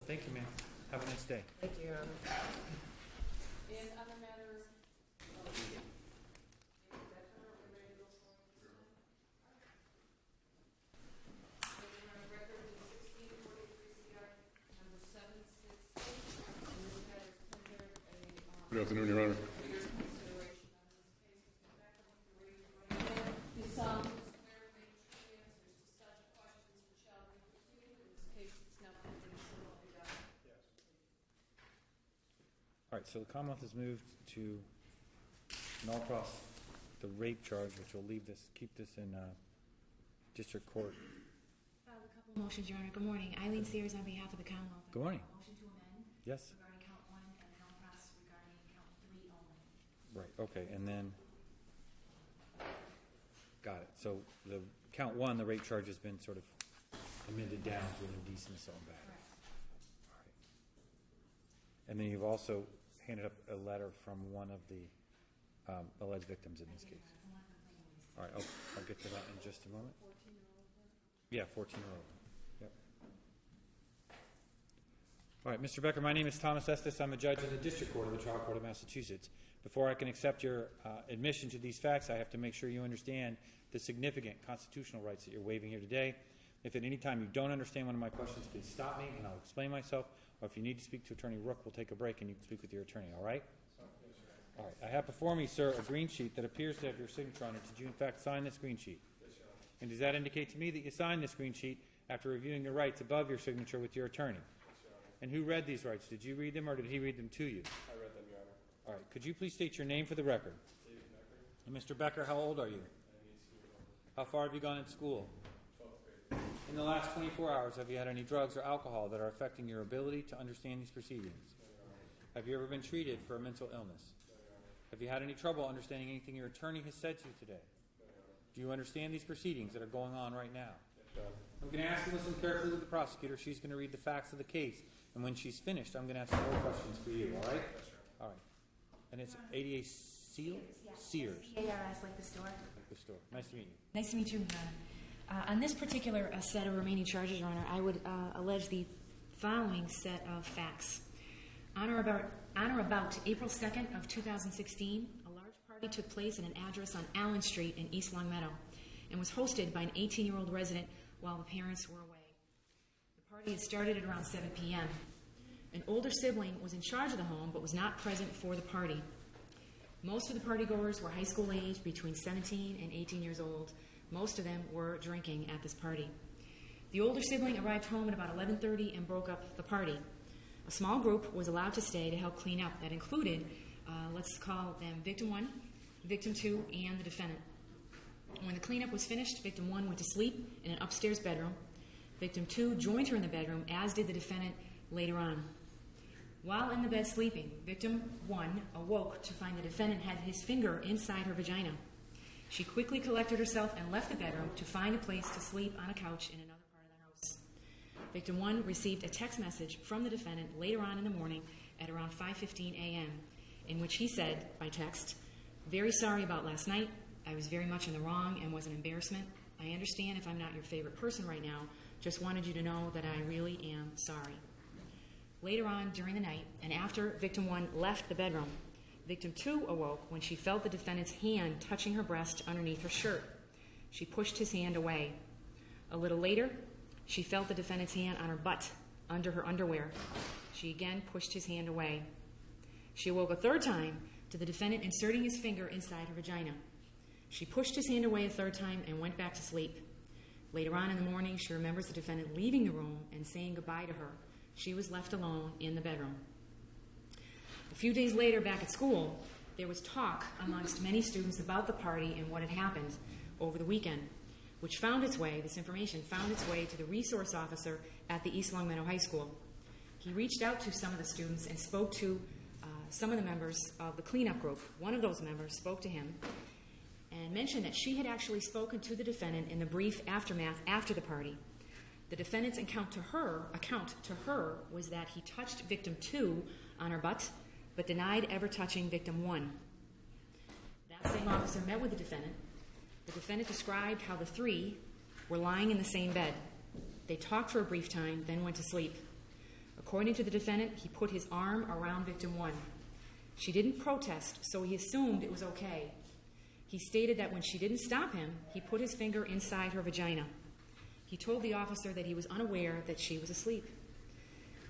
Thank you, ma'am. Have a nice day. Thank you, Your Honor. In other matters, David Becker, are we ready to go forward this time? Taking our record is 1643 CR number 768, and this has tendered a Good afternoon, Your Honor. consideration on this case. Mr. Becker, if you're ready to go ahead. You solemnly swear to make true answers to such questions which shall be pursued in this case. It's now pending, so help me God. All right, so the Commonwealth has moved to null pros the rape charge, which will keep this in district court. Filed a couple motions, Your Honor. Good morning. Eileen Sears on behalf of the Commonwealth. Good morning. Motion to amend Yes? regarding count 1 and null pros regarding count 3 only. Right, okay, and then, got it. So the count 1, the rape charge has been sort of amended down to an indecent assault and battery. All right. And then you've also handed up a letter from one of the alleged victims in this case. All right, I'll get to that in just a moment. Yeah, 14-year-old. Yep. All right, Mr. Becker, my name is Thomas Estes. I'm a judge in the District Court of the Trial Court of Massachusetts. Before I can accept your admission to these facts, I have to make sure you understand the significant constitutional rights that you're waiving here today. If at any time you don't understand one of my questions, please stop me and I'll explain myself. Or if you need to speak to Attorney Rook, we'll take a break and you can speak with your attorney, all right? All right. I have before me, sir, a green sheet that appears to have your signature on it. Did you, in fact, sign this green sheet? And does that indicate to me that you signed this green sheet after reviewing the rights above your signature with your attorney? And who read these rights? Did you read them or did he read them to you? I read them, Your Honor. All right. Could you please state your name for the record? David Becker. And Mr. Becker, how old are you? I'm 18 years old. How far have you gone in school? 12th grade. In the last 24 hours, have you had any drugs or alcohol that are affecting your ability to understand these proceedings? No, Your Honor. Have you ever been treated for a mental illness? No, Your Honor. Have you had any trouble understanding anything your attorney has said to you today? No, Your Honor. Do you understand these proceedings that are going on right now? Yes, Your Honor. I'm going to ask you to listen carefully with the prosecutor. She's going to read the facts of the case. And when she's finished, I'm going to ask some more questions for you, all right? Yes, Your Honor. All right. And it's ADA Seal? Sears. C-A-R-S, like the store. Like the store. Nice to meet you. Nice to meet you, Your Honor. On this particular set of remaining charges, Your Honor, I would allege the following set of facts. On or about April 2nd of 2016, a large party took place at an address on Allen Street in East Longmeadow and was hosted by an 18-year-old resident while the parents were away. The party had started at around 7 p.m. An older sibling was in charge of the home but was not present for the party. Most of the partygoers were high school age, between 17 and 18 years old. Most of them were drinking at this party. The older sibling arrived home at about 11:30 and broke up the party. A small group was allowed to stay to help clean up. That included, let's call them Victim 1, Victim 2, and the defendant. When the cleanup was finished, Victim 1 went to sleep in an upstairs bedroom. Victim 2 joined her in the bedroom, as did the defendant later on. While in the bed sleeping, Victim 1 awoke to find the defendant had his finger inside her vagina. She quickly collected herself and left the bedroom to find a place to sleep on a couch in another part of the house. Victim 1 received a text message from the defendant later on in the morning at around 5:15 a.m. in which he said, by text, "Very sorry about last night. I was very much in the wrong and was an embarrassment. I understand if I'm not your favorite person right now. Just wanted you to know that I really am sorry." Later on during the night, and after Victim 1 left the bedroom, Victim 2 awoke when she felt the defendant's hand touching her breast underneath her shirt. She pushed his hand away. A little later, she felt the defendant's hand on her butt, under her underwear. She again pushed his hand away. She awoke a third time to the defendant inserting his finger inside her vagina. She pushed his hand away a third time and went back to sleep. Later on in the morning, she remembers the defendant leaving the room and saying goodbye to her. She was left alone in the bedroom. A few days later, back at school, there was talk amongst many students about the party and what had happened over the weekend, which this information found its way to the resource officer at the East Longmeadow High School. He reached out to some of the students and spoke to some of the members of the cleanup group. One of those members spoke to him and mentioned that she had actually spoken to the defendant in the brief aftermath after the party. The defendant's account to her was that he touched Victim 2 on her butt, but denied ever touching Victim 1. That same officer met with the defendant. The defendant described how the three were lying in the same bed. They talked for a brief time, then went to sleep. According to the defendant, he put his arm around victim 1. She didn't protest, so he assumed it was okay. He stated that when she didn't stop him, he put his finger inside her vagina. He told the officer that he was unaware that she was asleep.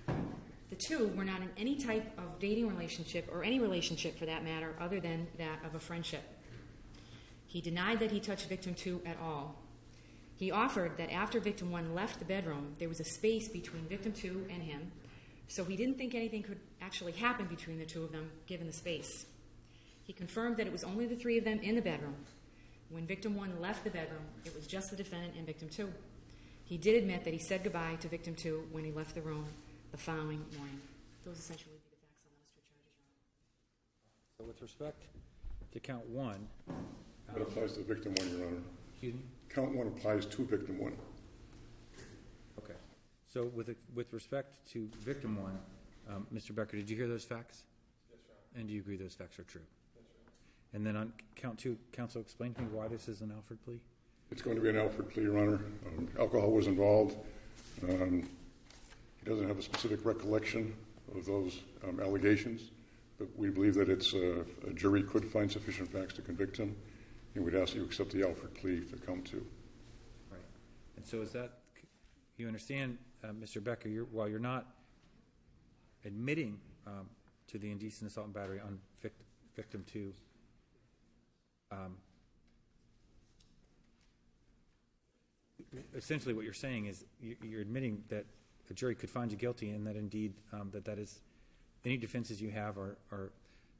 The two were not in any type of dating relationship, or any relationship for that matter, other than that of a friendship. He denied that he touched victim 2 at all. He offered that after victim 1 left the bedroom, there was a space between victim 2 and him, so he didn't think anything could actually happen between the two of them, given the space. He confirmed that it was only the three of them in the bedroom. When victim 1 left the bedroom, it was just the defendant and victim 2. He did admit that he said goodbye to victim 2 when he left the room the following morning. Those essentially would be the facts on those two charges, Your Honor. So with respect to count 1, That applies to victim 1, Your Honor. excuse me? Count 1 applies to victim 1. Okay. So with respect to victim 1, Mr. Becker, did you hear those facts? Yes, Your Honor. And do you agree those facts are true? Yes, Your Honor. And then on count 2, counsel, explain to me why this is an Alford plea? It's going to be an Alford plea, Your Honor. Alcohol was involved. He doesn't have a specific recollection of those allegations, but we believe that a jury could find sufficient facts to convict him, and we'd ask you to accept the Alford plea to count 2. Right. And so is that, you understand, Mr. Becker, while you're not admitting to the indecent assault and battery on victim 2, essentially what you're saying is you're admitting that a jury could find you guilty, and that indeed that is any defenses you have are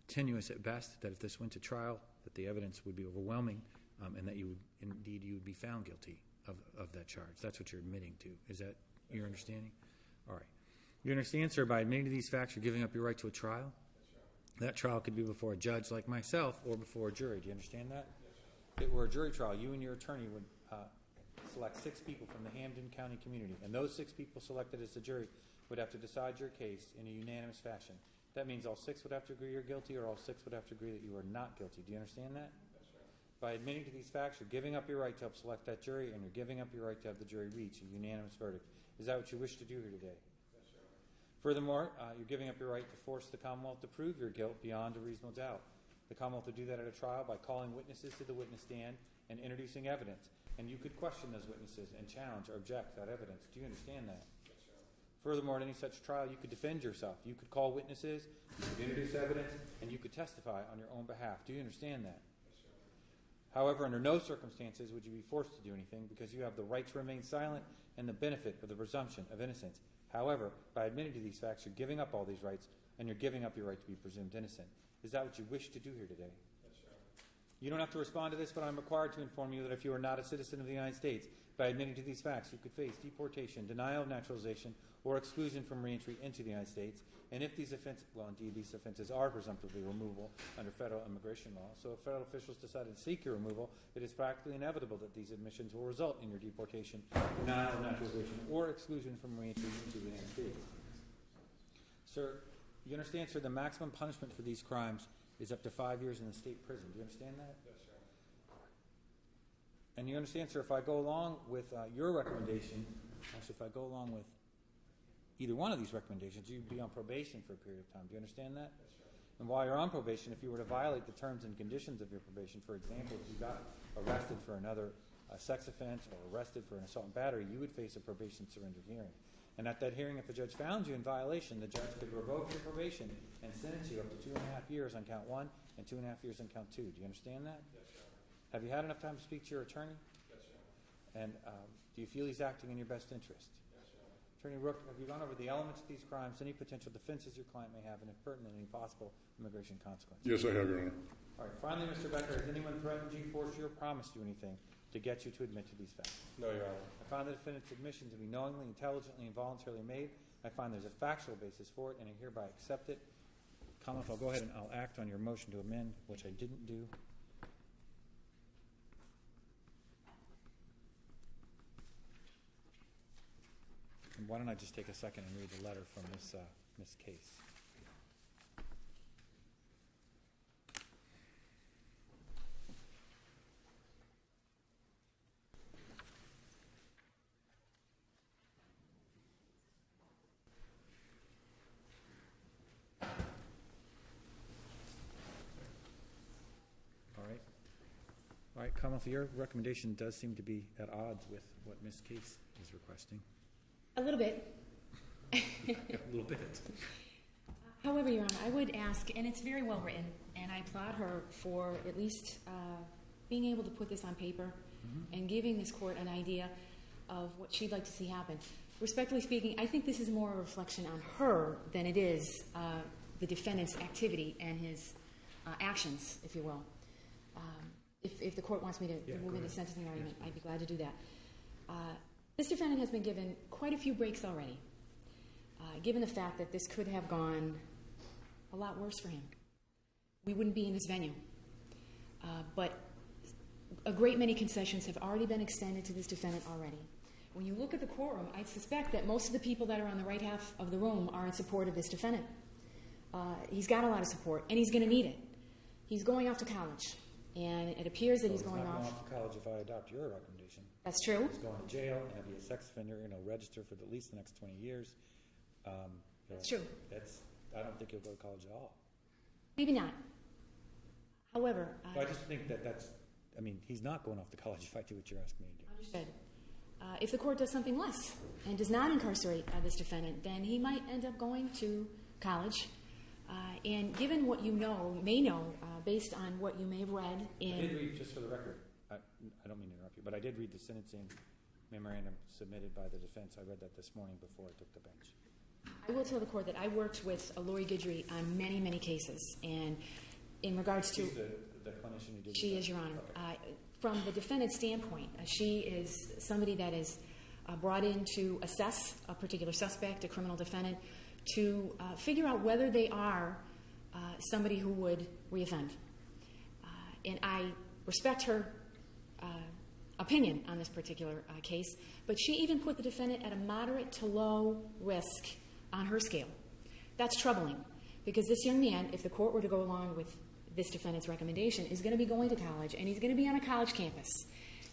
tenuous at best, that if this went to trial, that the evidence would be overwhelming, and that you would be found guilty of that charge. That's what you're admitting to. Is that your understanding? All right. You understand, sir, by admitting to these facts, you're giving up your right to a trial? That trial could be before a judge like myself or before a jury. Do you understand that? If it were a jury trial, you and your attorney would select 6 people from the Hampden County community, and those 6 people selected as the jury would have to decide your case in a unanimous fashion. That means all 6 would have to agree you're guilty, or all 6 would have to agree that you are not guilty. Do you understand that? By admitting to these facts, you're giving up your right to help select that jury, and you're giving up your right to have the jury reach a unanimous verdict. Is that what you wish to do here today? Furthermore, you're giving up your right to force the Commonwealth to prove your guilt beyond a reasonable doubt. The Commonwealth would do that at a trial by calling witnesses to the witness stand and introducing evidence. And you could question those witnesses and challenge or object that evidence. Do you understand that? Furthermore, at any such trial, you could defend yourself. You could call witnesses, you could introduce evidence, and you could testify on your own behalf. Do you understand that? However, under no circumstances would you be forced to do anything, because you have the right to remain silent and the benefit of the presumption of innocence. However, by admitting to these facts, you're giving up all these rights, and you're giving up your right to be presumed innocent. Is that what you wish to do here today? You don't have to respond to this, but I'm required to inform you that if you are not a citizen of the United States, by admitting to these facts, you could face deportation, denial of naturalization, or exclusion from reentry into the United States. And if these offenses, well, indeed, these offenses are presumptively removable under federal immigration law. So if federal officials decide to seek your removal, it is practically inevitable that these admissions will result in your deportation, denial of naturalization, or exclusion from reentry into the United States. Sir, you understand, sir, the maximum punishment for these crimes is up to 5 years in the state prison. Do you understand that? Yes, Your Honor. And you understand, sir, if I go along with your recommendation, actually, if I go along with either one of these recommendations, you'd be on probation for a period of time. Do you understand that? Yes, Your Honor. And while you're on probation, if you were to violate the terms and conditions of your probation, for example, if you got arrested for another sex offense or arrested for an assault and battery, you would face a probation surrender hearing. And at that hearing, if the judge found you in violation, the judge could revoke your probation and sentence you up to 2.5 years on count 1 and 2.5 years on count 2. Do you understand that? Yes, Your Honor. Have you had enough time to speak to your attorney? Yes, Your Honor. And do you feel he's acting in your best interest? Yes, Your Honor. Attorney Rook, have you gone over the elements of these crimes, any potential defenses your client may have, and if pertinent, any possible immigration consequences? Yes, I have, Your Honor. All right. Finally, Mr. Becker, has anyone threatened you, forced you, or promised you anything to get you to admit to these facts? No, Your Honor. I find the defendant's admission to be knowingly, intelligently, and voluntarily made. I find there's a factual basis for it, and I hereby accept it. Commonwealth, I'll go ahead and I'll act on your motion to amend, which I didn't do. And why don't I just take a second and read the letter from this case. All right, Commonwealth, your recommendation does seem to be at odds with what Ms. Case is requesting. A little bit. A little bit. However, Your Honor, I would ask, and it's very well written, and I applaud her for at least being able to put this on paper and giving this court an idea of what she'd like to see happen. Respectfully speaking, I think this is more a reflection on her than it is the defendant's activity and his actions, if you will. If the court wants me to move into sentencing argument, I'd be glad to do that. This defendant has been given quite a few breaks already, given the fact that this could have gone a lot worse for him. We wouldn't be in this venue. But a great many concessions have already been extended to this defendant already. When you look at the courtroom, I suspect that most of the people that are on the right half of the room are in support of this defendant. He's got a lot of support, and he's going to need it. He's going off to college, and it appears that he's going off. He's not going off to college if I adopt your recommendation. That's true. He's going to jail, and he'll be a sex offender, and he'll register for at least the next 20 years. That's true. I don't think he'll go to college at all. Maybe not. However, I just think he's not going off to college if I do what you're asking me to do. Understood. If the court does something less and does not incarcerate this defendant, then he might end up going to college. And given what you may know, based on what you may have read in... I did read, just for the record, I don't mean to interrupt you, but I did read the sentencing memorandum submitted by the defense. I read that this morning before I took the bench. I will tell the court that I worked with Lori Guidry on many, many cases. And in regards to... She's the clinician who did She is, Your Honor. Okay. From the defendant's standpoint, she is somebody that is brought in to assess a particular suspect, a criminal defendant, to figure out whether they are somebody who would reoffend. And I respect her opinion on this particular case, but she even put the defendant at a moderate to low risk on her scale. That's troubling, because this young man, if the court were to go along with this defendant's recommendation, is going to be going to college, and he's going to be on a college campus.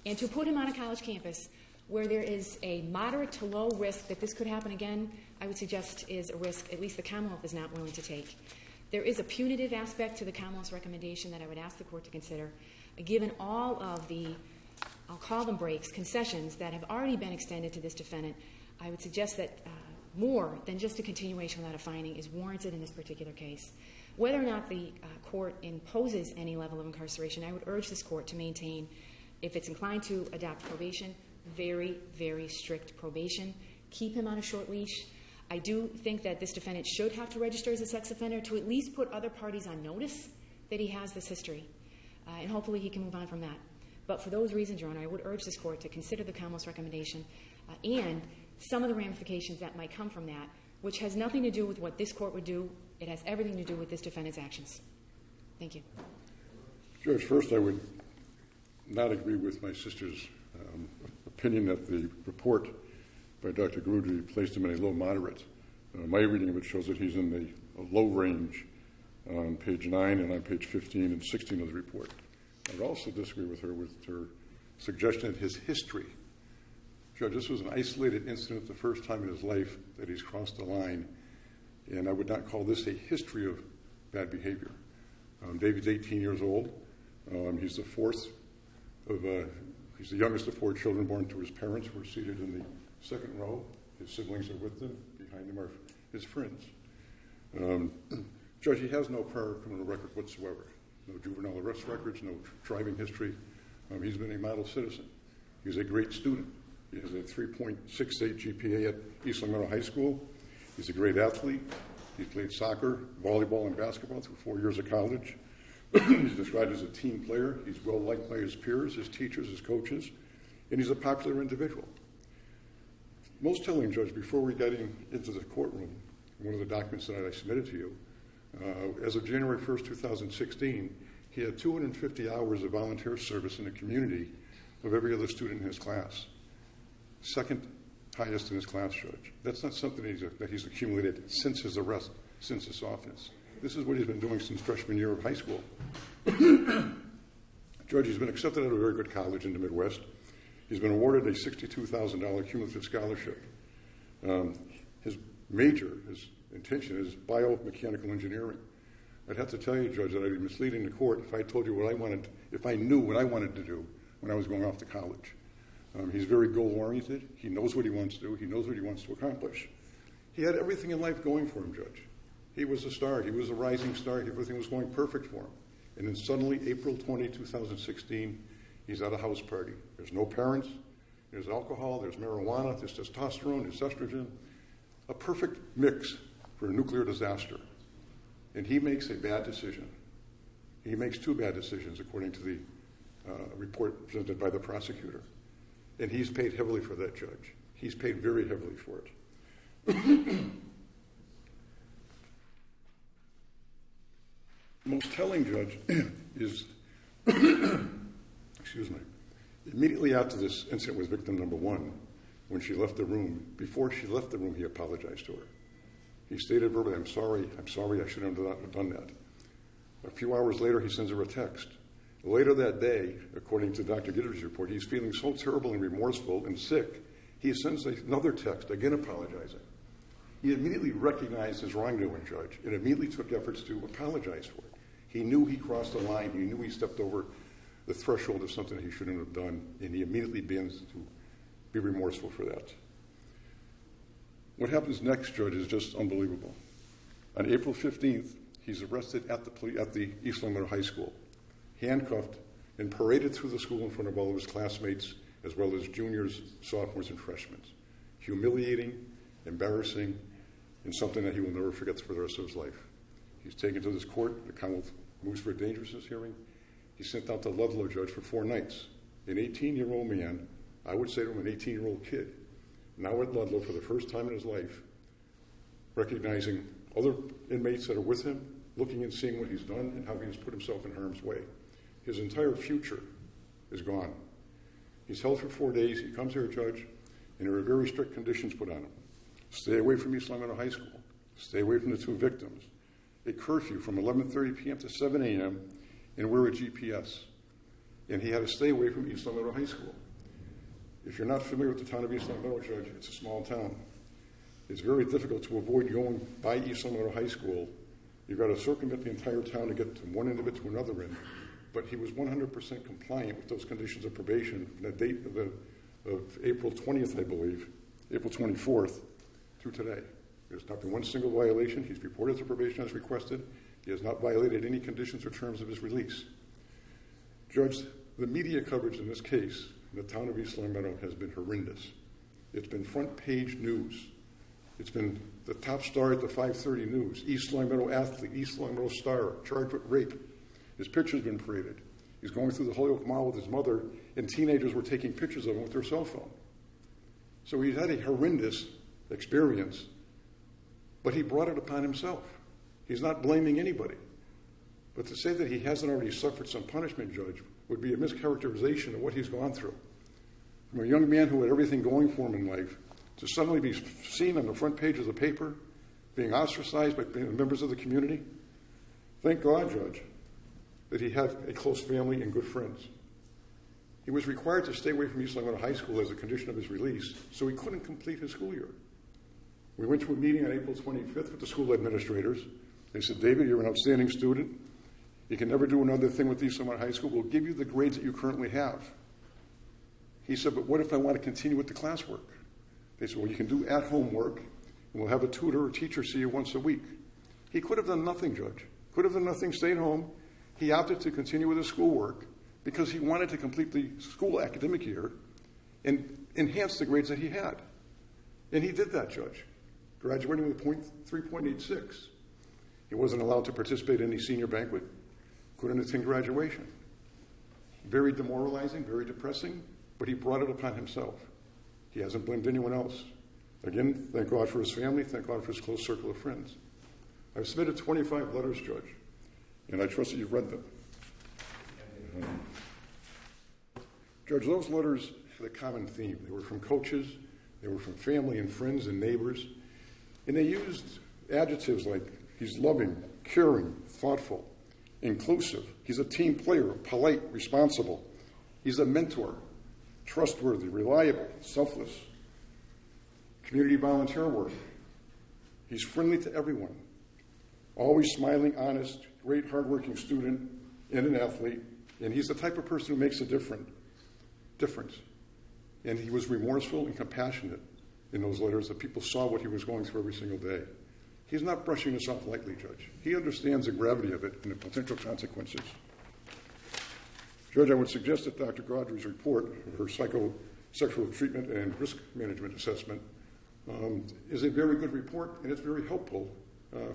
And to put him on a college campus where there is a moderate to low risk that this could happen again, I would suggest is a risk at least the Commonwealth is not willing to take. There is a punitive aspect to the Commonwealth's recommendation that I would ask the court to consider. Given all of the, I'll call them breaks, concessions that have already been extended to this defendant, I would suggest that more than just a continuation without a finding is warranted in this particular case. Whether or not the court imposes any level of incarceration, I would urge this court to maintain, if it's inclined to adopt probation, very, very strict probation. Keep him on a short leash. I do think that this defendant should have to register as a sex offender to at least put other parties on notice that he has this history. And hopefully he can move on from that. But for those reasons, Your Honor, I would urge this court to consider the Commonwealth's recommendation and some of the ramifications that might come from that, which has nothing to do with what this court would do. It has everything to do with this defendant's actions. Thank you. Judge, first I would not agree with my sister's opinion that the report by Dr. Grudry placed him in a low moderate. My reading of it shows that he's in the low range on page 9 and on page 15 and 16 of the report. I would also disagree with her suggestion that his history. Judge, this was an isolated incident, the first time in his life that he's crossed the line, and I would not call this a history of bad behavior. David's 18 years old. He's the he's the youngest of 4 children born to his parents, who are seated in the second row. His siblings are with him. Behind him are his friends. Judge, he has no prior criminal record whatsoever. No juvenile arrest records, no driving history. He's been a model citizen. He's a great student. He has a 3.68 GPA at East Longmeadow High School. He's a great athlete. He played soccer, volleyball, and basketball through 4 years of college. He's described as a team player. He's well liked by his peers, his teachers, his coaches, and he's a popular individual. Most telling, Judge, before we got into the courtroom, one of the documents that I submitted to you, as of January 1st, 2016, he had 250 hours of volunteer service in the community of every other student in his class. Second highest in his class, Judge. That's not something that he's accumulated since his arrest, since his offense. This is what he's been doing since freshman year of high school. Judge, he's been accepted at a very good college in the Midwest. He's been awarded a $62,000 cumulative scholarship. His major, his intention is biomechanical engineering. I'd have to tell you, Judge, that I'd be misleading the court if I told you what I wanted, if I knew what I wanted to do when I was going off to college. He's very goal-oriented. He knows what he wants to do. He knows what he wants to accomplish. He had everything in life going for him, Judge. He was a star. He was a rising star. Everything was going perfect for him. And then suddenly, April 20, 2016, he's at a house party. There's no parents. There's alcohol. There's marijuana. There's testosterone. There's estrogen. A perfect mix for a nuclear disaster. And he makes a bad decision. He makes two bad decisions, according to the report presented by the prosecutor. And he's paid heavily for that, Judge. He's paid very heavily for it. Most telling, Judge, is, excuse me, immediately after this incident with victim number one, when she left the room, before she left the room, he apologized to her. He stated verbally, I'm sorry, I shouldn't have done that. A few hours later, he sends her a text. Later that day, according to Dr. Gitter's report, he's feeling so terrible and remorseful and sick, he sends another text, again apologizing. He immediately recognized his wrongdoing, Judge, and immediately took efforts to apologize for it. He knew he crossed the line. He knew he stepped over the threshold of something that he shouldn't have done, and he immediately begins to be remorseful for that. What happens next, Judge, is just unbelievable. On April 15th, he's arrested at the East Longmeadow High School, handcuffed and paraded through the school in front of all of his classmates, as well as juniors, sophomores, and freshmen. Humiliating, embarrassing, and something that he will never forget for the rest of his life. He's taken to this court. The Commonwealth moves for a dangerousness hearing. He's sent out to Ludlow, Judge, for 4 nights. An 18-year-old man, I would say to him an 18-year-old kid, now at Ludlow for the first time in his life, recognizing other inmates that are with him, looking and seeing what he's done and how he has put himself in harm's way. His entire future is gone. He's held for 4 days. He comes here, Judge, and there are very strict conditions put on him. Stay away from East Longmeadow High School. Stay away from the 2 victims. A curfew from 11:30 p.m. to 7 a.m. and wear a GPS. And he had to stay away from East Longmeadow High School. If you're not familiar with the town of East Longmeadow, Judge, it's a small town. It's very difficult to avoid going by East Longmeadow High School. You've got to circumvent the entire town to get from one end of it to another end. But he was 100% compliant with those conditions of probation from the date of April 20th, I believe, April 24th, through today. There's not been one single violation. He's reported to probation as requested. He has not violated any conditions or terms of his release. Judge, the media coverage in this case in the town of East Longmeadow has been horrendous. It's been front page news. It's been the top star at the 5:30 news, East Longmeadow athlete, East Longmeadow star, charged with rape. His picture's been paraded. He's going through the Holyoke Mall with his mother, and teenagers were taking pictures of him with their cell phone. So he's had a horrendous experience, but he brought it upon himself. He's not blaming anybody. But to say that he hasn't already suffered some punishment, Judge, would be a mischaracterization of what he's gone through. From a young man who had everything going for him in life, to suddenly be seen on the front page of the paper, being ostracized by members of the community. Thank God, Judge, that he had a close family and good friends. He was required to stay away from East Longmeadow High School as a condition of his release, so he couldn't complete his school year. We went to a meeting on April 25th with the school administrators. They said, David, you're an outstanding student. You can never do another thing with East Longmeadow High School. We'll give you the grades that you currently have. He said, but what if I want to continue with the classwork? They said, well, you can do at-home work, and we'll have a tutor or teacher see you once a week. He could have done nothing, Judge. Could have done nothing, stayed home. He opted to continue with his schoolwork because he wanted to complete the school academic year and enhance the grades that he had. And he did that, Judge, graduating with a 3.86. He wasn't allowed to participate in any senior banquet, couldn't attend graduation. Very demoralizing, very depressing, but he brought it upon himself. He hasn't blamed anyone else. Again, thank God for his family, thank God for his close circle of friends. I've submitted 25 letters, Judge, and I trust that you've read them. Judge, those letters had a common theme. They were from coaches, they were from family and friends and neighbors, and they used adjectives like he's loving, caring, thoughtful, inclusive. He's a team player, polite, responsible. He's a mentor, trustworthy, reliable, selfless. Community volunteer work. He's friendly to everyone. Always smiling, honest, great hardworking student and an athlete, and he's the type of person who makes a difference. And he was remorseful and compassionate in those letters that people saw what he was going through every single day. He's not brushing this off lightly, Judge. He understands the gravity of it and the potential consequences. Judge, I would suggest that Dr. Gaudry's report, her psychosexual treatment and risk management assessment, is a very good report, and it's very helpful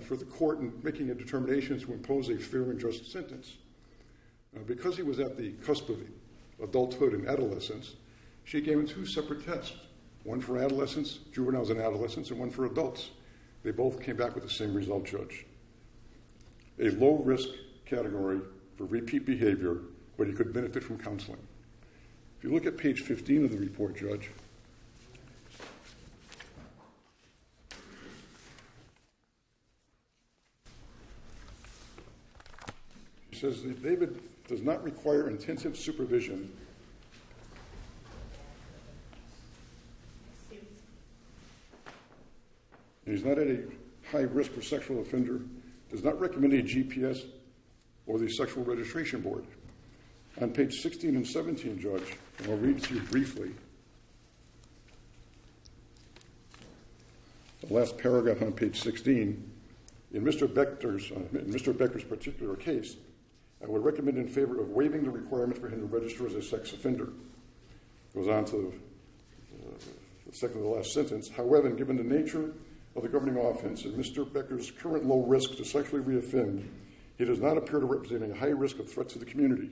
for the court in making a determination to impose a fair and just sentence. Because he was at the cusp of adulthood and adolescence, she gave him 2 separate tests, one for adolescents, juveniles and adolescents, and one for adults. They both came back with the same result, Judge. A low-risk category for repeat behavior, but he could benefit from counseling. If you look at page 15 of the report, Judge, it says that David does not require intensive supervision and he's not at a high risk for sexual offender, does not recommend a GPS or the Sexual Registration Board. On page 16 and 17, Judge, and I'll read to you briefly, the last paragraph on page 16, in Mr. Becker's particular case, I would recommend in favor of waiving the requirement for him to register as a sex offender. Goes on to the second to the last sentence. However, given the nature of the governing offense and Mr. Becker's current low risk to sexually reoffend, he does not appear to represent a high risk of threat to the community.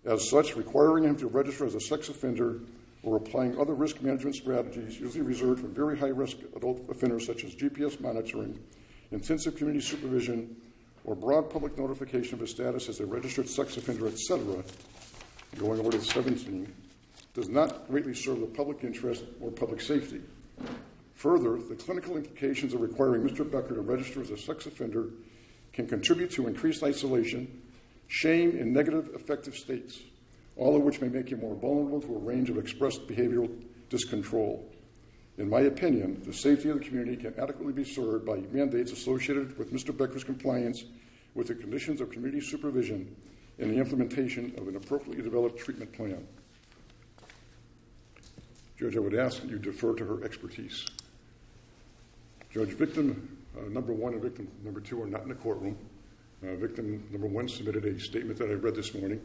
As such, requiring him to register as a sex offender or applying other risk management strategies usually reserved for very high-risk adult offenders such as GPS monitoring, intensive community supervision, or broad public notification of his status as a registered sex offender, etc., going over to 17, does not greatly serve the public interest or public safety. Further, the clinical implications of requiring Mr. Becker to register as a sex offender can contribute to increased isolation, shame, and negative affective states, all of which may make him more vulnerable to a range of expressed behavioral discontrol. In my opinion, the safety of the community can adequately be served by mandates associated with Mr. Becker's compliance with the conditions of community supervision and the implementation of an appropriately developed treatment plan. Judge, I would ask that you defer to her expertise. Judge, victim number 1 and victim number 2 are not in the courtroom. Victim number 1 submitted a statement that I read this morning.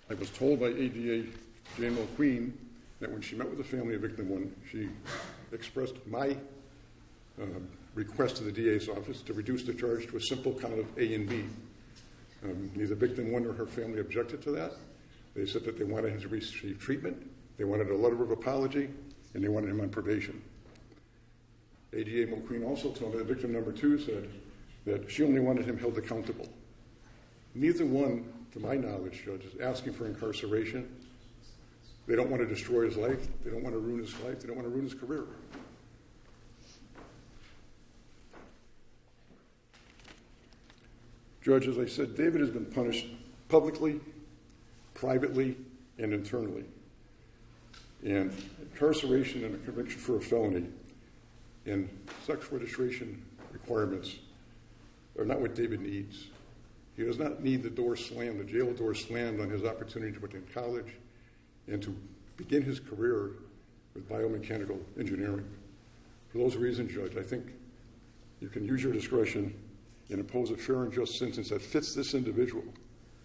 I was told by ADA Jane Mulqueen that when she met with the family of victim 1, she expressed my request to the DA's office to reduce the charge to a simple count of A and B. Neither victim 1 nor her family objected to that. They said that they wanted him to receive treatment, they wanted a letter of apology, and they wanted him on probation. ADA Mulqueen also told me that victim number 2 said that she only wanted him held accountable. Neither one, to my knowledge, Judge, is asking for incarceration. They don't want to destroy his life. They don't want to ruin his life. They don't want to ruin his career. Judge, as I said, David has been punished publicly, privately, and internally. And incarceration and a conviction for a felony and sex registration requirements are not what David needs. He does not need the door slammed, the jail door slammed on his opportunity to attend college and to begin his career with biomechanical engineering. For those reasons, Judge, I think you can use your discretion and impose a fair and just sentence that fits this individual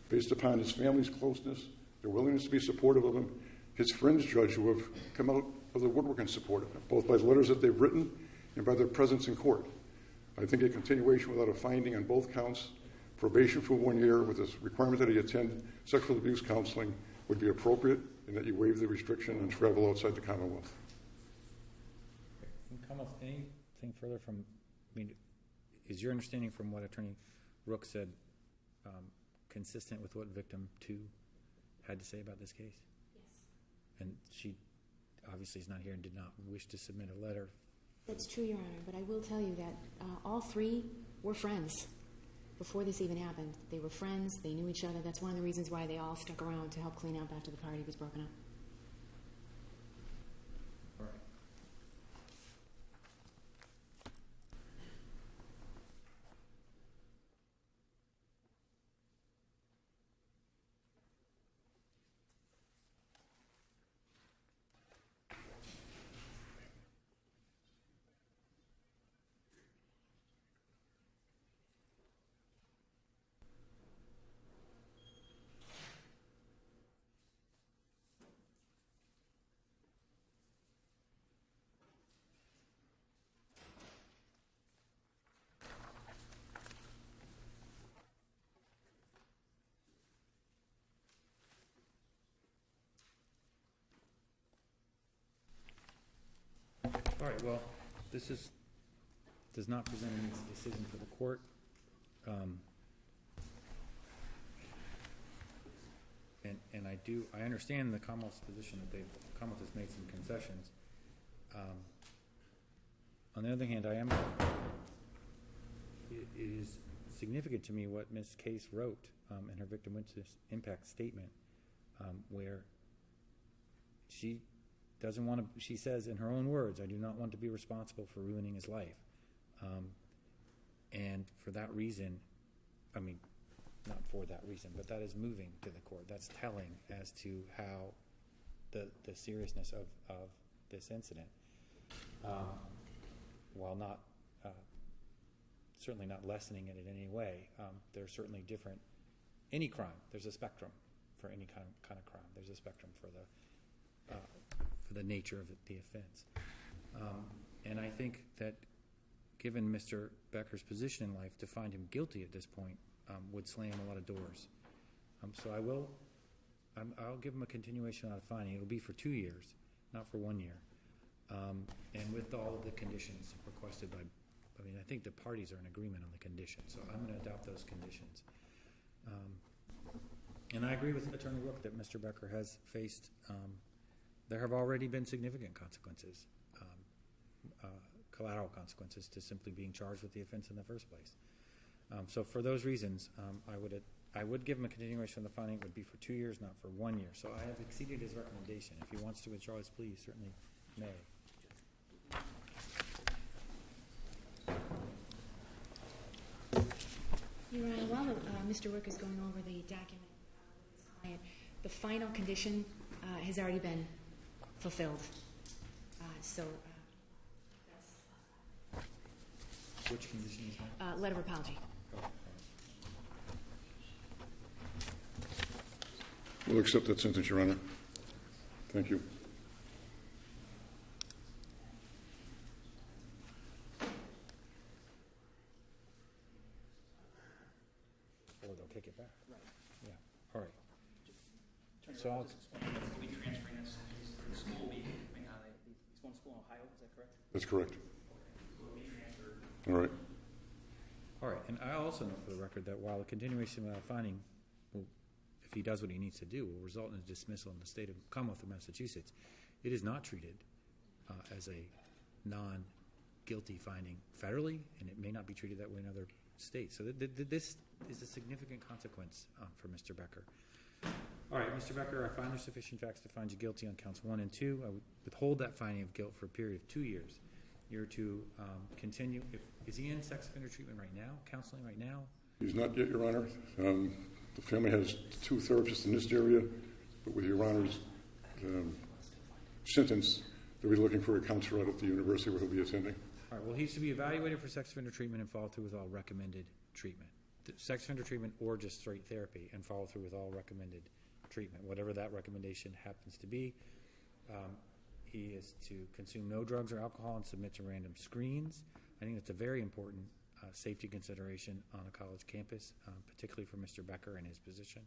based upon his family's closeness, their willingness to be supportive of him, his friends, Judge, who have come out of the woodwork in support of him, both by the letters that they've written and by their presence in court. I think a continuation without a finding on both counts, probation for 1 year with this requirement that he attend sexual abuse counseling would be appropriate, and that you waive the restriction on travel outside the Commonwealth. Can you come up anything further from, I mean, is your understanding from what Attorney Rook said consistent with what victim 2 had to say about this case? Yes. And she obviously is not here and did not wish to submit a letter. That's true, Your Honor, but I will tell you that all 3 were friends before this even happened. They were friends, they knew each other. That's one of the reasons why they all stuck around to help clean up after the party was broken up. All All right, well, this does not present any decision for the court. And I understand the Commonwealth's position that the Commonwealth has made some concessions. On the other hand, it is significant to me what Ms. Case wrote in her victim witness impact statement, where she doesn't want to, she says in her own words, I do not want to be responsible for ruining his life. And for that reason, I mean, not for that reason, but that is moving to the court. That's telling as to how the seriousness of this incident, while not certainly not lessening it in any way. There's certainly different, any crime, there's a spectrum for any kind of crime. There's a spectrum for the nature of the offense. And I think that given Mr. Becker's position in life, to find him guilty at this point would slam a lot of doors. So I'll give him a continuation on a finding. It'll be for 2 years, not for 1 year. And with all of the conditions requested by, I mean, I think the parties are in agreement on the conditions, so I'm going to adopt those conditions. And I agree with Attorney Rook that Mr. Becker has faced, there have already been significant consequences, collateral consequences to simply being charged with the offense in the first place. So for those reasons, I would give him a continuation of the finding. It would be for 2 years, not for 1 year. So I have exceeded his recommendation. If he wants to withdraw his plea, he certainly may. Your Honor, while Mr. Rook is going over the document with his client, the final condition has already been fulfilled. So that's... Which condition is that? Letter of apology. We'll accept that sentence, Your Honor. Thank you. Or they'll kick it back. Right. Yeah, all right. Attorney So Rock I'll- just explained that we'll be transferring this to the school. He's going to school in Ohio, is that correct? That's correct. Will be transferred. All right. All right, and I also note for the record that while a continuation without finding will, if he does what he needs to do, will result in a dismissal in the state of Commonwealth of Massachusetts, it is not treated as a non-guilty finding federally, and it may not be treated that way in other states. So this is a significant consequence for Mr. Becker. All right, Mr. Becker, I find there sufficient facts to find you guilty on counts 1 and 2. I would withhold that finding of guilt for a period of 2 years. You're to continue. Is he in sex offender treatment right now, counseling right now? He's not yet, Your Honor. The family has 2 therapists in this area, but with Your Honor's sentence, they'll be looking for a counselor out at the university where he'll be attending. All right, well, he's to be evaluated for sex offender treatment and follow through with all recommended treatment. Sex offender treatment or just straight therapy, and follow through with all recommended treatment, whatever that recommendation happens to be. He is to consume no drugs or alcohol and submit to random screens. I think that's a very important safety consideration on a college campus, particularly for Mr. Becker and his position.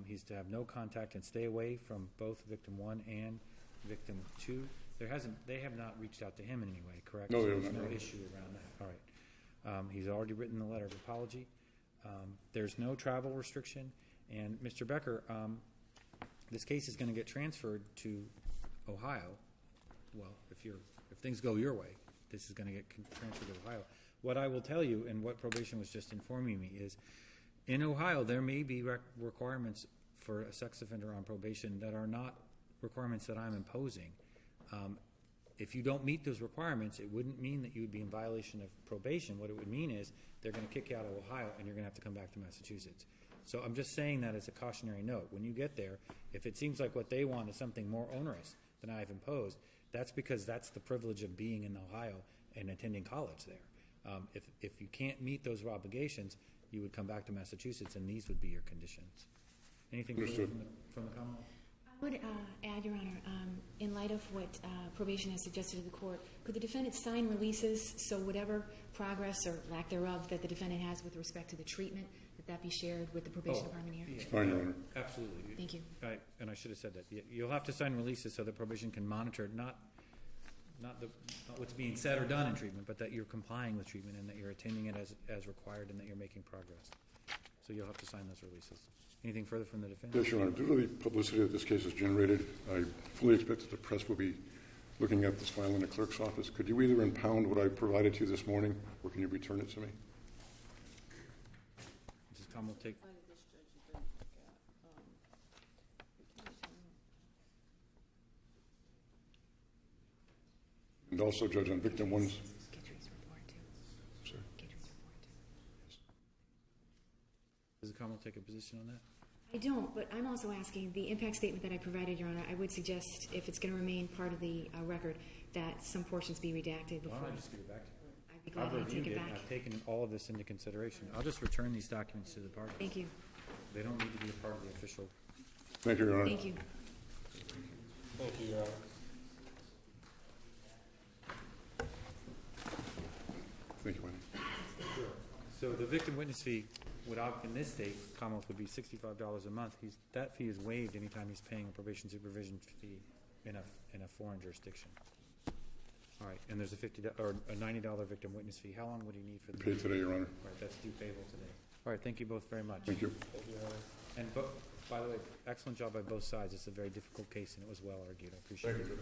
He's to have no contact and stay away from both victim 1 and victim 2. They have not reached out to him in any way, correct? No, they So have there's not. no issue around that. All right. He's already written the letter of apology. There's no travel restriction. And Mr. Becker, this case is going to get transferred to Ohio. Well, if things go your way, this is going to get transferred to Ohio. What I will tell you, and what probation was just informing me, is in Ohio there may be requirements for a sex offender on probation that are not requirements that I'm imposing. If you don't meet those requirements, it wouldn't mean that you would be in violation of probation. What it would mean is they're going to kick you out of Ohio and you're going to have to come back to Massachusetts. So I'm just saying that as a cautionary note. When you get there, if it seems like what they want is something more onerous than I've imposed, that's because that's the privilege of being in Ohio and attending college there. If you can't meet those obligations, you would come back to Massachusetts and these would be your conditions. Anything further from the Commonwealth? I would add, Your Honor, in light of what probation has suggested to the court, could the defendant sign releases so whatever progress or lack thereof that the defendant has with respect to the treatment, that be shared with the probation department here? It's fine, Your Honor. Absolutely. Thank you. And I should have said that. You'll have to sign releases so that probation can monitor, not not what's being said or done in treatment, but that you're complying with treatment and that you're attending it as required and that you're making progress. So you'll have to sign those releases. Anything further from the defendant? Yes, Your Honor. Due to the publicity that this case has generated, I fully expect that the press will be looking at this file in the clerk's office. Could you either impound what I provided to you this morning, or can you return it to me? Mrs. Khan will take. And also, Judge, on victim one's. Guidry's report too. Sorry. Guidry's report too. Mrs. Khan will take a position on that. I don't, but I'm also asking, the impact statement that I provided, Your Honor, I would suggest, if it's going to remain part of the record, that some portions be redacted before. Why don't I just give it back to you? I'd be glad I've to reviewed take it it and back. I've taken all of this into consideration. I'll just return these documents to the party. Thank you. They don't need to be a part of the official. Thank you, Your Honor. Thank you. Thank you, Your Honor. Thank you, Wendy. So the victim witness fee, without, in this state, Commonwealth would be $65 a month. That fee is waived anytime he's paying a probation supervision fee in a foreign jurisdiction. All right, and there's a $90 victim witness fee. How long would he need for the? Paid today, Your Honor. All right, that's due payable today. All right, thank you both very much. Thank you. And by the way, excellent job by both sides. It's a very difficult case and it was well argued. I appreciate it.